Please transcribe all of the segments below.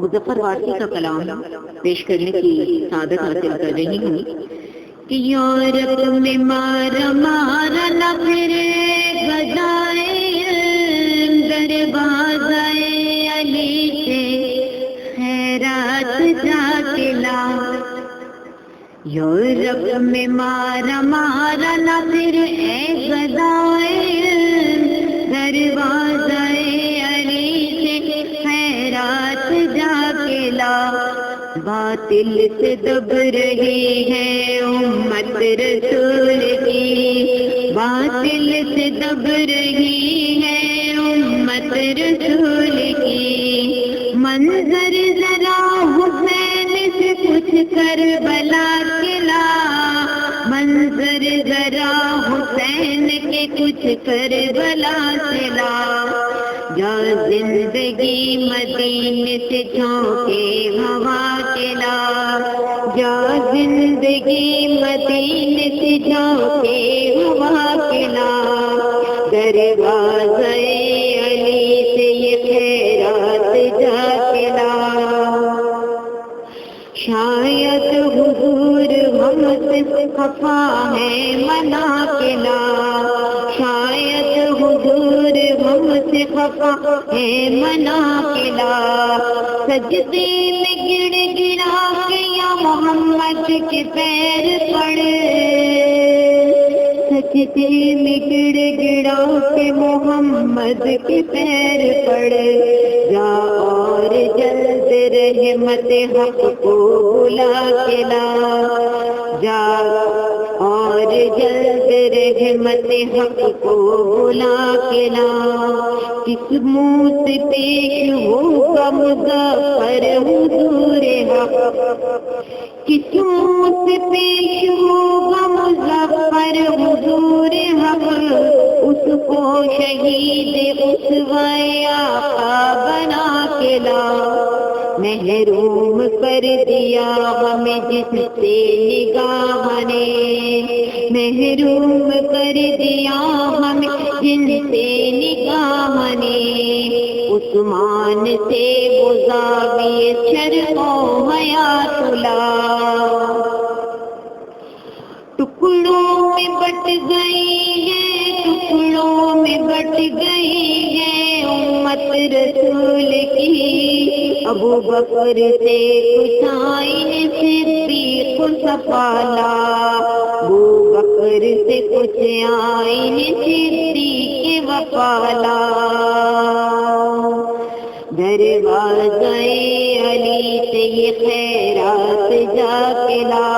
مظفر وارسی کا کلام پیش کرنے کی سعادت حاصل کر رہی ہوں کہ یورپ میں مارا مارا نہ پھرے گدائے دروازۂ علی سے خیرات جا کے لا. یورپ میں مارا مارا نہ پھرے گدائے دروازۂ علی سے خیرات جا کے لا. باطل سے دب رہی ہے امت رسول کی، باطل سے دب رہی ہے امت رسول کی. منظر ذرا حسین سے کچھ کربلا کے لا، منظر ذرا حسین کے کچھ کربلا سے لا. جا زندگی مدینے سے جھونکے ہوا کے لا، جا زندگی مدینے سے جھونکے ہوا کے لا. دروازۂ علی سے یہ خیرات جا کے لا. شاید حضور ہم سے خفا ہے منا کے لا، شاید حضور ہم سے خفا ہے منا کے لا. سجدے میں گڑ گڑا کے یا محمد کے پیر پڑے، سجدے میں گڑ گڑا کے محمد کے پیر پڑے. جا اور جلد رحمت حق کو بلا کے لا، جا اور جلد رحمت حق کو بلا کے لا. کس منہ سے پیش ہوگا مظفر حضور حق، کس منہ سے پیش ہوگا مظفر حضور حق. اس کو شہید اسوۂ آقا بنا کے لا. محروم کر دیا ہمیں جس سے نگاہ نے، محروم کر دیا ہمیں جن سے نگاہ نے. عثمان سے مزاوی شرف و حیات لا. ٹکڑوں میں بٹ گئی ہے، ٹکڑوں میں بٹ گئی ہے امت رسول کی. ابو بکر سے کچھ آئین صدیق صفالا، ابو بکر سے کچھ آئین صدیق وفالا. دروازۂ علی سے یہ خیرات جا کے لا.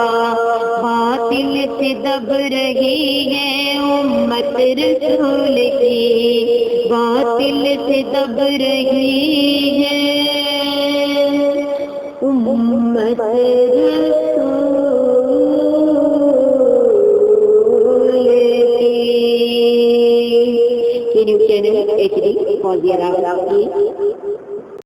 باطل سے دب رہی ہے امت رسول کی، باطل سے دب رہی ہے امت رسول کی. چینل HD فوزیہ راوی